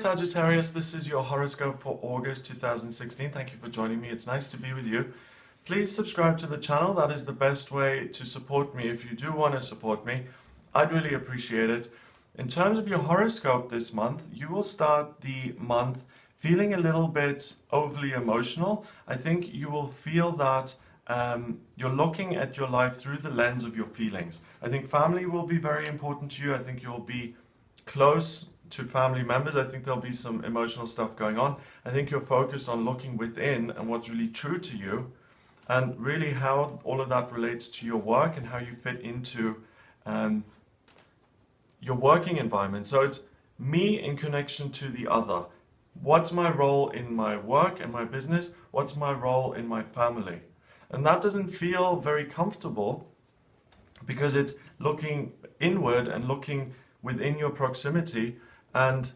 Sagittarius, this is your horoscope for August 2016. Thank you for joining me. It's nice to be with you. Please subscribe to the channel. That is the best way to support me. If you do want to support me, I'd really appreciate it. In terms of your horoscope this month, you will start the month feeling a little bit overly emotional. I think you will feel that you're looking at your life through the lens of your feelings. I think family will be very important to you. I think you'll be close to family members. I think there'll be some emotional stuff going on. I think you're focused on looking within and what's really true to you, and really how all of that relates to your work and how you fit into your working environment. So it's me in connection to the other. What's my role in my work and my business? What's my role in my family? And that doesn't feel very comfortable because it's looking inward and looking within your proximity. And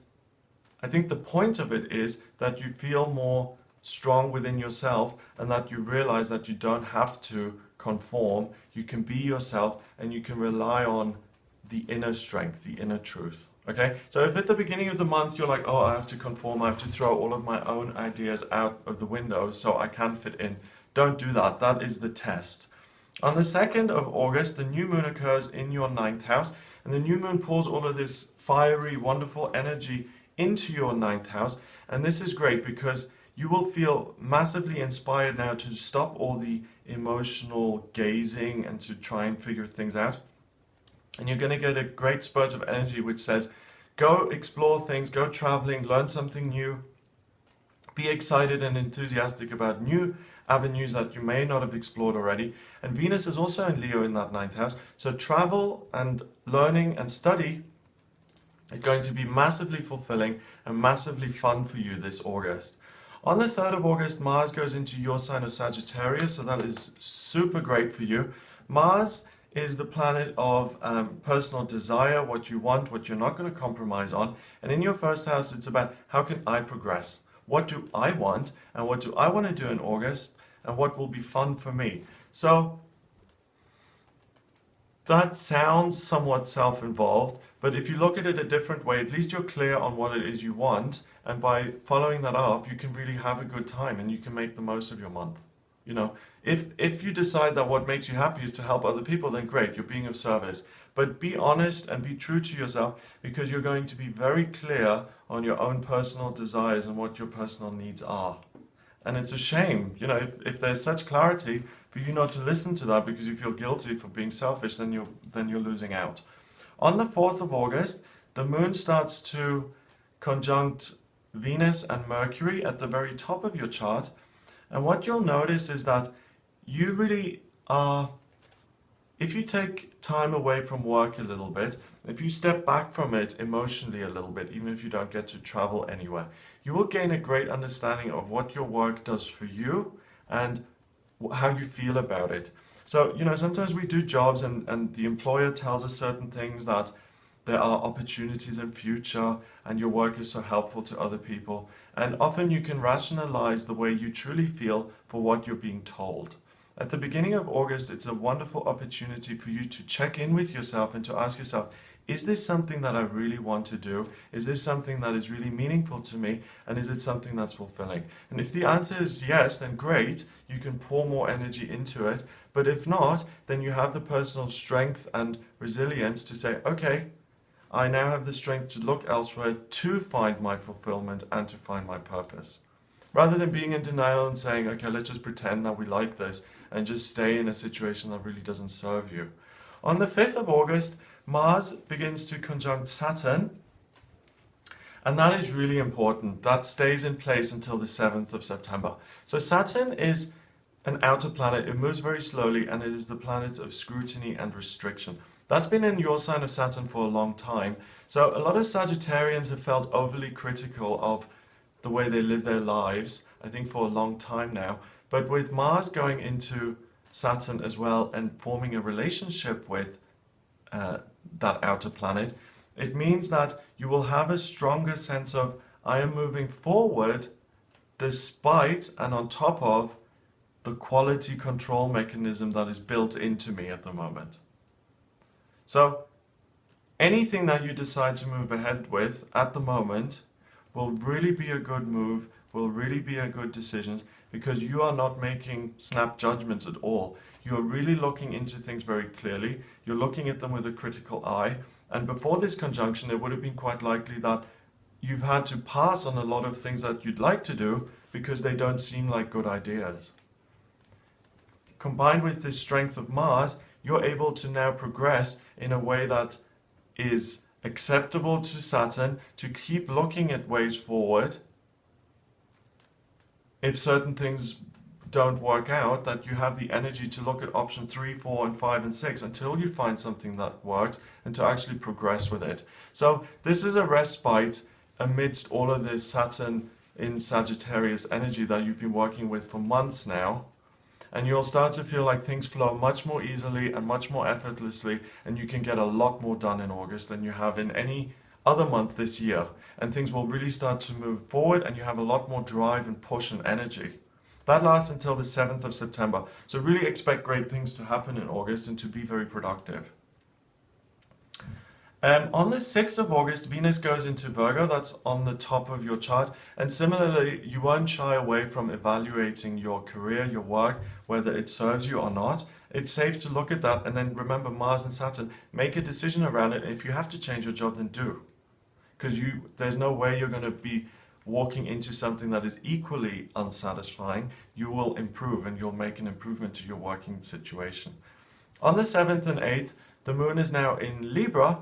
I think the point of it is that you feel more strong within yourself and that you realize that you don't have to conform. You can be yourself and you can rely on the inner strength, the inner truth. Okay, so if at the beginning of the month you're like, oh, I have to conform, I have to throw all of my own ideas out of the window so I can fit in, don't do that. That is the test. On the 2nd of August, the new moon occurs in your 9th house, and the new moon pours all of this fiery, wonderful energy into your 9th house. And this is great because you will feel massively inspired now to stop all the emotional gazing and to try and figure things out. And you're going to get a great spurt of energy which says, go explore things, go traveling, learn something new, be excited and enthusiastic about new avenues that you may not have explored already. And Venus is also in Leo in that 9th house. So travel and learning and study is going to be massively fulfilling and massively fun for you this August. On the 3rd of August, Mars goes into your sign of Sagittarius, so that is super great for you. Mars is the planet of personal desire, what you want, what you're not going to compromise on. And in your 1st house, it's about how can I progress? What do I want? And what do I want to do in August? And what will be fun for me? So that sounds somewhat self-involved, but if you look at it a different way, at least you're clear on what it is you want. And by following that up, you can really have a good time and you can make the most of your month. You know, if you decide that what makes you happy is to help other people, then great, you're being of service. But be honest and be true to yourself, because you're going to be very clear on your own personal desires and what your personal needs are. And it's a shame, you know, if there's such clarity, for you not to listen to that because you feel guilty for being selfish, then you're losing out. On the 4th of August, the moon starts to conjunct Venus and Mercury at the very top of your chart. And what you'll notice is that you really are, if you take time away from work a little bit, if you step back from it emotionally a little bit, even if you don't get to travel anywhere, you will gain a great understanding of what your work does for you and how you feel about it. So, you know, sometimes we do jobs and the employer tells us certain things, that there are opportunities in future and your work is so helpful to other people. And often you can rationalize the way you truly feel for what you're being told. At the beginning of August, it's a wonderful opportunity for you to check in with yourself and to ask yourself, is this something that I really want to do? Is this something that is really meaningful to me? And is it something that's fulfilling? And if the answer is yes, then great, you can pour more energy into it. But if not, then you have the personal strength and resilience to say, okay, I now have the strength to look elsewhere to find my fulfillment and to find my purpose. Rather than being in denial and saying, okay, let's just pretend that we like this and just stay in a situation that really doesn't serve you. On the 5th of August, Mars begins to conjunct Saturn, and that is really important. That stays in place until the 7th of September. So Saturn is an outer planet. It moves very slowly, and it is the planet of scrutiny and restriction. That's been in your sign of Saturn for a long time. So a lot of Sagittarians have felt overly critical of the way they live their lives, I think for a long time now. But with Mars going into Saturn as well and forming a relationship with that outer planet, it means that you will have a stronger sense of, I am moving forward despite and on top of the quality control mechanism that is built into me at the moment. So anything that you decide to move ahead with at the moment will really be a good move, will really be a good decisions, because you are not making snap judgments at all. You're really looking into things very clearly. You're looking at them with a critical eye. And before this conjunction, it would have been quite likely that you've had to pass on a lot of things that you'd like to do because they don't seem like good ideas. Combined with this strength of Mars, you're able to now progress in a way that is acceptable to Saturn, to keep looking at ways forward. If certain things don't work out, that you have the energy to look at option 3, 4, and 5, and 6 until you find something that works and to actually progress with it. So this is a respite amidst all of this Saturn in Sagittarius energy that you've been working with for months now. And you'll start to feel like things flow much more easily and much more effortlessly, and you can get a lot more done in August than you have in any other month this year. And things will really start to move forward, and you have a lot more drive and push and energy. That lasts until the 7th of September. So really expect great things to happen in August and to be very productive. On the 6th of August, Venus goes into Virgo. That's on the top of your chart. And similarly, you won't shy away from evaluating your career, your work, whether it serves you or not. It's safe to look at that. And then remember, Mars and Saturn, make a decision around it. And if you have to change your job, then do. Because there's no way you're going to be walking into something that is equally unsatisfying. You will improve and you'll make an improvement to your working situation. On the 7th and 8th, the moon is now in Libra,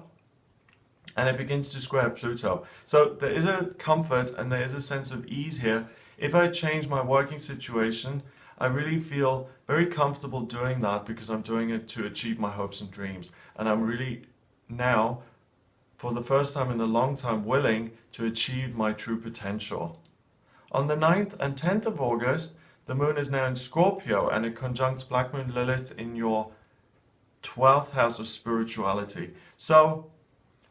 and it begins to square Pluto. So there is a comfort and there is a sense of ease here. If I change my working situation, I really feel very comfortable doing that because I'm doing it to achieve my hopes and dreams. And I'm really now, for the first time in a long time, willing to achieve my true potential. On the 9th and 10th of August, the moon is now in Scorpio, and it conjuncts Black Moon Lilith in your 12th house of spirituality. So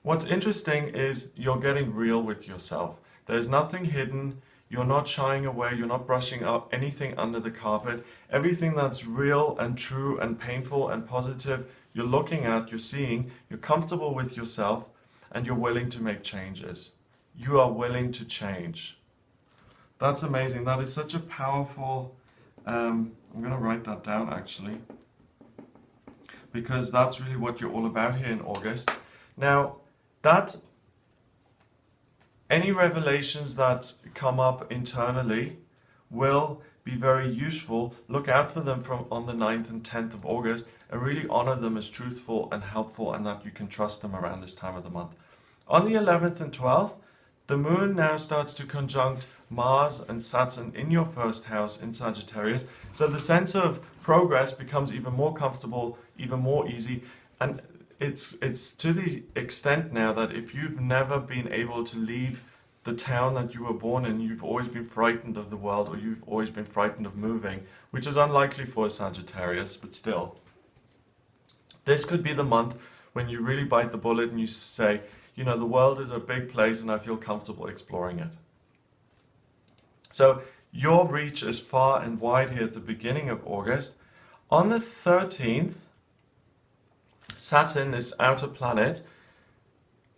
what's interesting is you're getting real with yourself. There's nothing hidden. You're not shying away. You're not brushing up anything under the carpet. Everything that's real and true and painful and positive, you're looking at, you're seeing, you're comfortable with yourself, and you're willing to make changes. You are willing to change. That's amazing. That is such a powerful, I'm going to write that down actually, because that's really what you're all about here in August. Now, that any revelations that come up internally will be very useful. Look out for them from on the 9th and 10th of August and really honor them as truthful and helpful, and that you can trust them around this time of the month. On the 11th and 12th, the moon now starts to conjunct Mars and Saturn in your first house in Sagittarius. So the sense of progress becomes even more comfortable, even more easy. And it's to the extent now that if you've never been able to leave the town that you were born in, you've always been frightened of the world, or you've always been frightened of moving, which is unlikely for a Sagittarius, but still. This could be the month when you really bite the bullet and you say, you know, the world is a big place and I feel comfortable exploring it. So your reach is far and wide here at the beginning of August. On the 13th, Saturn, this outer planet,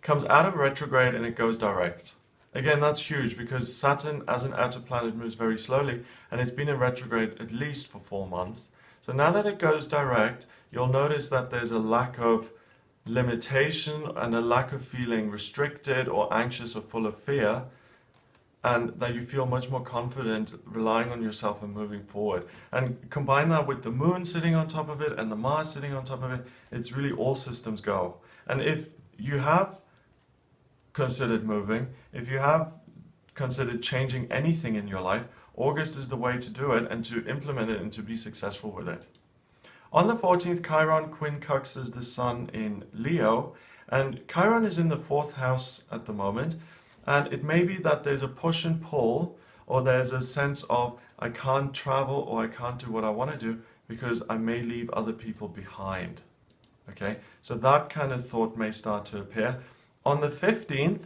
comes out of retrograde and it goes direct. Again, that's huge because Saturn as an outer planet moves very slowly, and it's been in retrograde at least for 4 months. So now that it goes direct, you'll notice that there's a lack of limitation and a lack of feeling restricted or anxious or full of fear, and that you feel much more confident relying on yourself and moving forward. And combine that with the moon sitting on top of it and the Mars sitting on top of it, it's really all systems go. And if you have considered moving, if you have considered changing anything in your life, August is the way to do it and to implement it and to be successful with it. On the 14th, Chiron quincunxes the Sun in Leo, and Chiron is in the 4th house at the moment. And it may be that there's a push and pull, or there's a sense of I can't travel or I can't do what I want to do because I may leave other people behind. Okay, so that kind of thought may start to appear. On the 15th,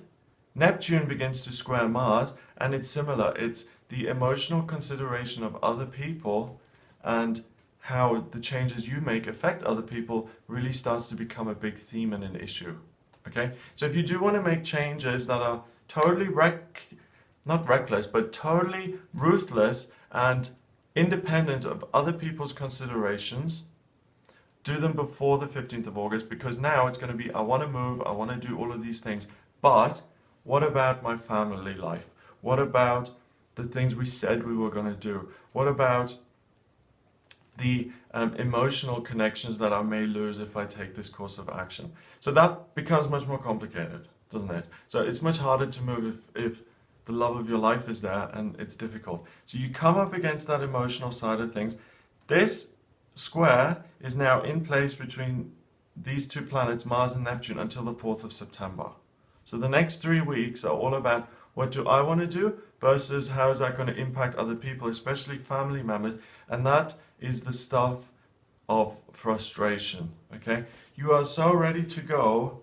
Neptune begins to square Mars, and it's similar. It's the emotional consideration of other people and how the changes you make affect other people really starts to become a big theme and an issue. Okay, so if you do want to make changes that are totally not reckless, but totally ruthless and independent of other people's considerations. Do them before the 15th of August, because now it's going to be, I want to move, I want to do all of these things, but what about my family life? What about the things we said we were going to do? What about the emotional connections that I may lose if I take this course of action? So that becomes much more complicated, doesn't it? So it's much harder to move if the love of your life is there and it's difficult. So you come up against that emotional side of things. This square is now in place between these two planets, Mars and Neptune, until the 4th of September. So the next 3 weeks are all about what do I want to do versus how is that going to impact other people, especially family members. And that is the stuff of frustration, okay? You are so ready to go,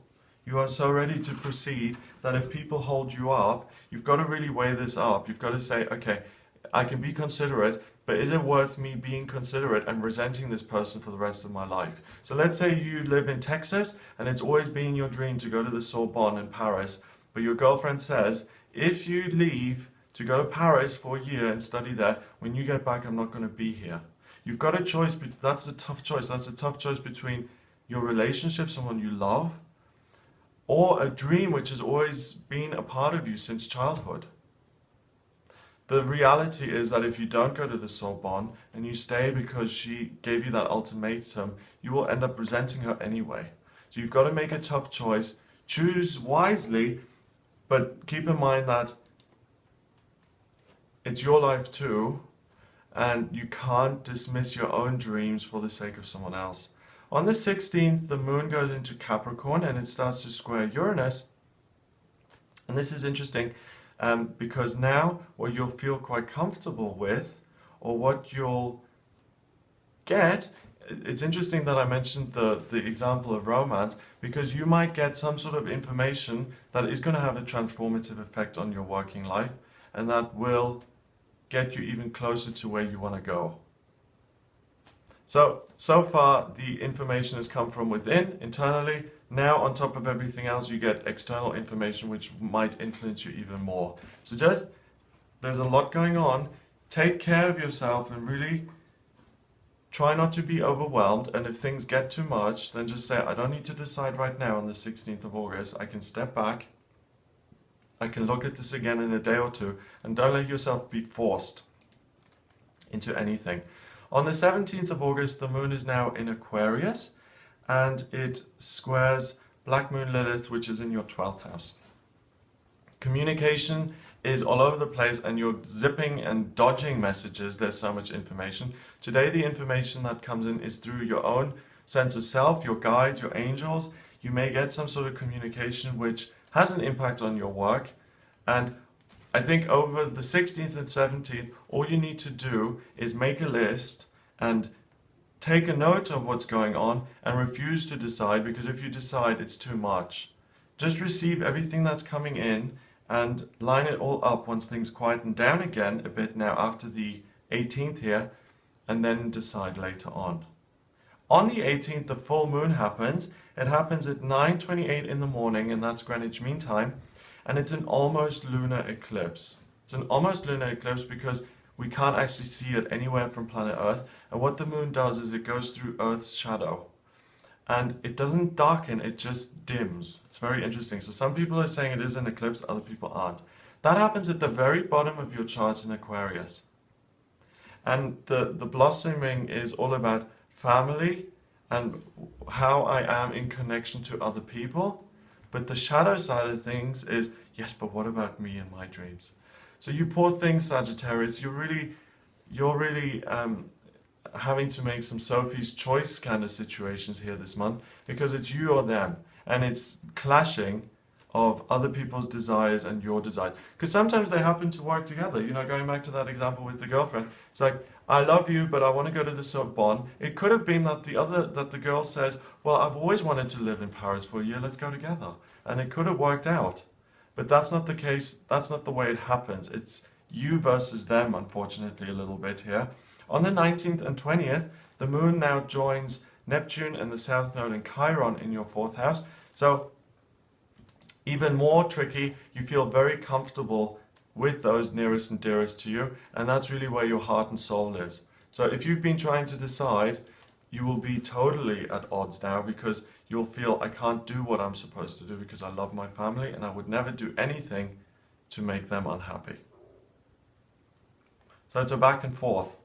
you are so ready to proceed that if people hold you up, you've got to really weigh this up. You've got to say, okay, I can be considerate, but is it worth me being considerate and resenting this person for the rest of my life? So let's say you live in Texas and it's always been your dream to go to the Sorbonne in Paris, but your girlfriend says, if you leave to go to Paris for a year and study there, when you get back, I'm not going to be here. You've got a choice, that's a tough choice. That's a tough choice between your relationship, someone you love, or a dream which has always been a part of you since childhood. The reality is that if you don't go to the Sorbonne and you stay because she gave you that ultimatum, you will end up resenting her anyway. So you've got to make a tough choice. Choose wisely, but keep in mind that it's your life too, and you can't dismiss your own dreams for the sake of someone else. On the 16th, the moon goes into Capricorn and it starts to square Uranus. And this is interesting because now what you'll feel quite comfortable with, or what you'll get, it's interesting that I mentioned the example of romance, because you might get some sort of information that is going to have a transformative effect on your working life, and that will get you even closer to where you want to go. So far the information has come from within, internally. Now on top of everything else, you get external information which might influence you even more. So there's a lot going on. Take care of yourself and really try not to be overwhelmed. And if things get too much, then just say, I don't need to decide right now on the 16th of August. I can step back. I can look at this again in a day or two, and don't let yourself be forced into anything. On the 17th of August, the moon is now in Aquarius, and it squares Black Moon Lilith, which is in your 12th house. Communication is all over the place, and you're zipping and dodging messages. There's so much information. Today, the information that comes in is through your own sense of self, your guides, your angels. You may get some sort of communication which has an impact on your work. And I think over the 16th and 17th, all you need to do is make a list and take a note of what's going on and refuse to decide, because if you decide, it's too much. Just receive everything that's coming in and line it all up once things quieten down again a bit now after the 18th here, and then decide later on. On the 18th, the full moon happens. It happens at 9:28 in the morning, and that's Greenwich Mean Time, and it's an almost lunar eclipse. It's an almost lunar eclipse because we can't actually see it anywhere from planet Earth, and what the moon does is it goes through Earth's shadow. And it doesn't darken, it just dims. It's very interesting. So some people are saying it is an eclipse, other people aren't. That happens at the very bottom of your chart in Aquarius. And the blossoming is all about family and how I am in connection to other people. But the shadow side of things is, yes, but what about me and my dreams? So you poor thing, Sagittarius, you're really having to make some Sophie's Choice kind of situations here this month, because it's you or them, and it's clashing of other people's desires and your desires, because sometimes they happen to work together. You know, going back to that example with the girlfriend, it's like, I love you, but I want to go to the Sorbonne. It could have been that the girl says, well, I've always wanted to live in Paris for a year, let's go together, and it could have worked out. But that's not the case. That's not the way it happens. It's you versus them, unfortunately, a little bit here. On the 19th and 20th, the moon now joins Neptune and the South Node in Chiron in your 4th house. So even more tricky, you feel very comfortable with those nearest and dearest to you, and that's really where your heart and soul is. So if you've been trying to decide, you will be totally at odds now, because you'll feel, I can't do what I'm supposed to do because I love my family and I would never do anything to make them unhappy. So it's a back and forth.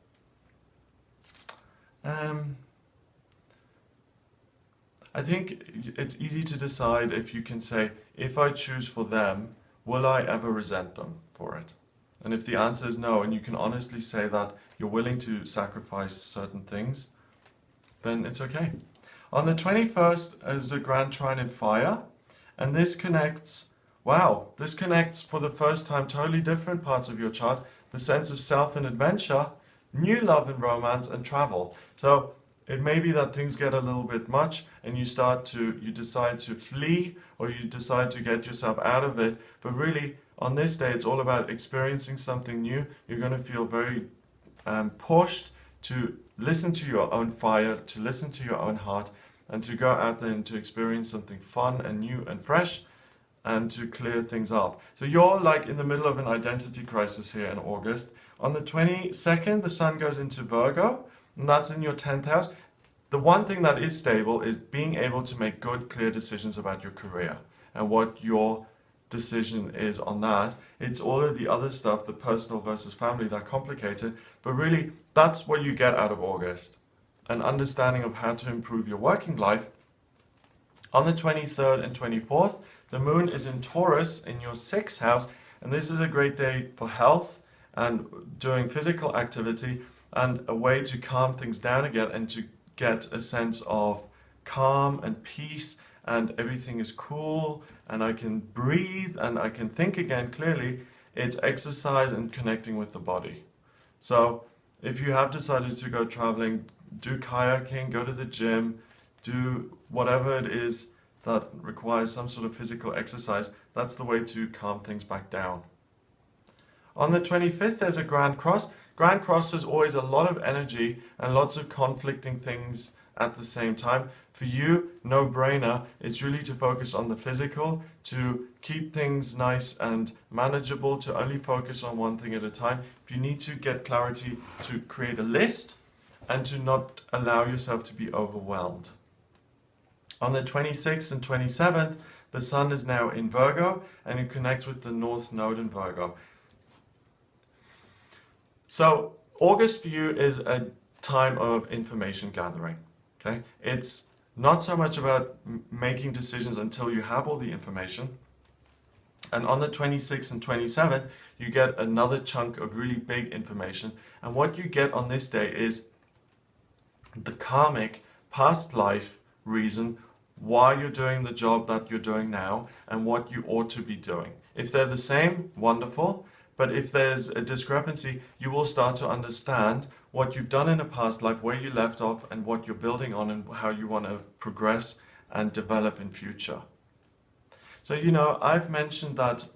I think it's easy to decide if you can say, if I choose for them, will I ever resent them for it? And if the answer is no, and you can honestly say that you're willing to sacrifice certain things, then it's okay. On the 21st is a grand trine in fire, and this connects, this connects for the first time totally different parts of your chart, the sense of self and adventure, new love and romance, and travel. So it may be that things get a little bit much and you decide to flee, or you decide to get yourself out of it. But really, on this day, it's all about experiencing something new. You're going to feel very pushed to listen to your own fire, to listen to your own heart, and to go out there and to experience something fun and new and fresh, and to clear things up. So you're like in the middle of an identity crisis here in August. On the 22nd, the sun goes into Virgo, and that's in your 10th house. The one thing that is stable is being able to make good, clear decisions about your career and what your decision is on that. It's all of the other stuff, the personal versus family, that complicated, but really that's what you get out of August. An understanding of how to improve your working life. On the 23rd and 24th, the moon is in Taurus in your 6th house, and this is a great day for health and doing physical activity, and a way to calm things down again and to get a sense of calm and peace, and everything is cool and I can breathe and I can think again clearly. It's exercise and connecting with the body. So if you have decided to go traveling, do kayaking, go to the gym, do whatever it is that requires some sort of physical exercise, that's the way to calm things back down. On the 25th, there's a Grand Cross. Grand Cross is always a lot of energy and lots of conflicting things at the same time. For you, no brainer, it's really to focus on the physical, to keep things nice and manageable, to only focus on one thing at a time. If you need to get clarity, to create a list and to not allow yourself to be overwhelmed. On the 26th and 27th, the sun is now in Virgo, and it connects with the North Node in Virgo. So August for you is a time of information gathering. Okay, it's not so much about making decisions until you have all the information. And on the 26th and 27th, you get another chunk of really big information. And what you get on this day is the karmic past life reason why you're doing the job that you're doing now and what you ought to be doing. If they're the same, wonderful. But if there's a discrepancy, you will start to understand what you've done in a past life, where you left off, and what you're building on, and how you want to progress and develop in future. So, I've mentioned that,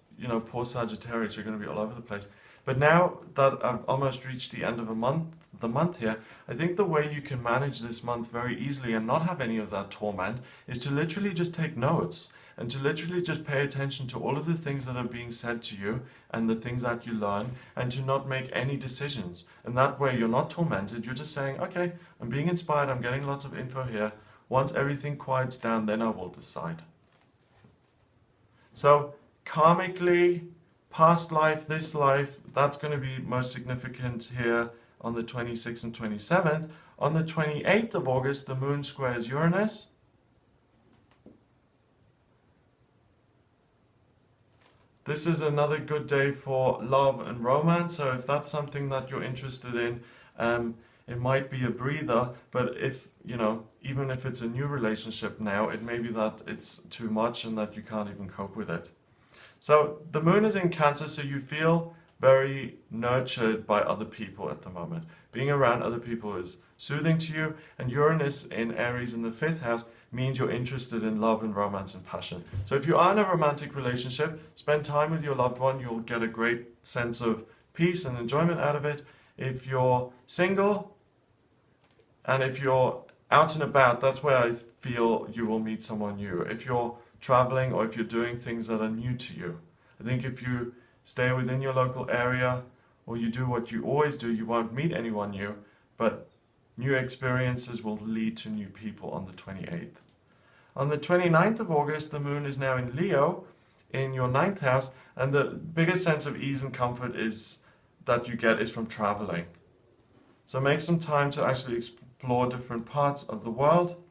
poor Sagittarius are going to be all over the place. But now that I've almost reached the end of the month here, I think the way you can manage this month very easily and not have any of that torment is to literally just take notes, and to literally just pay attention to all of the things that are being said to you and the things that you learn, and to not make any decisions. And that way you're not tormented, you're just saying, okay, I'm being inspired, I'm getting lots of info here. Once everything quiets down, then I will decide. So karmically, past life, this life, that's going to be most significant here on the 26th and 27th. On the 28th of August, the moon squares Uranus. This is another good day for love and romance. So if that's something that you're interested in, it might be a breather. But if, even if it's a new relationship now, it may be that it's too much and that you can't even cope with it. So the moon is in Cancer, so you feel very nurtured by other people at the moment. Being around other people is soothing to you, and Uranus in Aries in the 5th house means you're interested in love and romance and passion. So if you are in a romantic relationship, spend time with your loved one. You'll get a great sense of peace and enjoyment out of it. If you're single and if you're out and about, that's where I feel you will meet someone new. If you're traveling or if you're doing things that are new to you. I think if you stay within your local area, or you do what you always do. You won't meet anyone new, but new experiences will lead to new people on the 28th. On the 29th of August, the moon is now in Leo, in your 9th house, and the biggest sense of ease and comfort that you get is from traveling. So make some time to actually explore different parts of the world.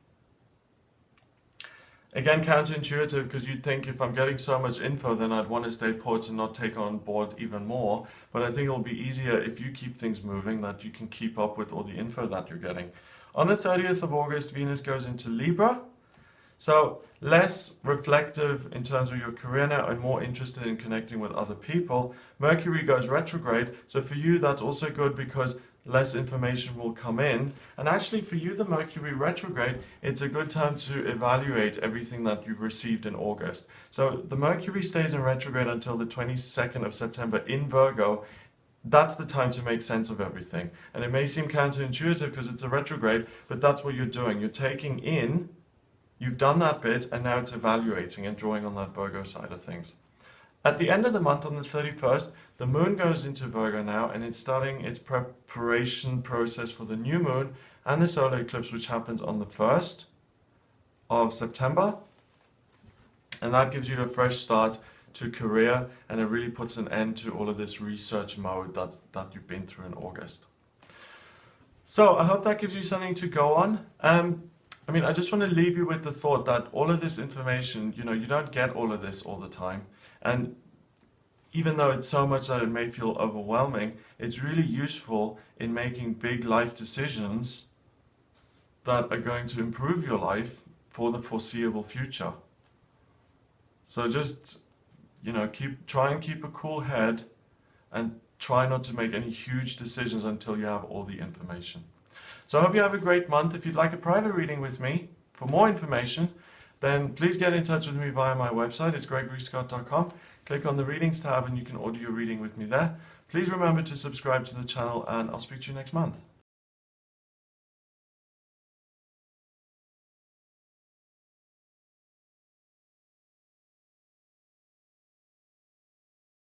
Again, counterintuitive, because you'd think if I'm getting so much info, then I'd want to stay put and not take on board even more. But I think it'll be easier if you keep things moving, that you can keep up with all the info that you're getting. On the 30th of August, Venus goes into Libra. So less reflective in terms of your career now and more interested in connecting with other people. Mercury goes retrograde. So for you, that's also good because less information will come in. And actually for you, the Mercury retrograde, it's a good time to evaluate everything that you've received in August. So the Mercury stays in retrograde until the 22nd of September in Virgo. That's the time to make sense of everything. And it may seem counterintuitive because it's a retrograde, but that's what you're doing. You're taking in, you've done that bit, and now it's evaluating and drawing on that Virgo side of things. At the end of the month, on the 31st, the moon goes into Virgo now, and it's starting its preparation process for the new moon and the solar eclipse, which happens on the 1st of September. And that gives you a fresh start to career, and it really puts an end to all of this research mode that you've been through in August. So I hope that gives you something to go on. I just want to leave you with the thought that all of this information, you don't get all of this all the time. And even though it's so much that it may feel overwhelming, it's really useful in making big life decisions that are going to improve your life for the foreseeable future. So just, try and keep a cool head and try not to make any huge decisions until you have all the information. So I hope you have a great month. If you'd like a private reading with me for more information, then please get in touch with me via my website. It's gregoryscott.com. Click on the readings tab and you can order your reading with me there. Please remember to subscribe to the channel, and I'll speak to you next month.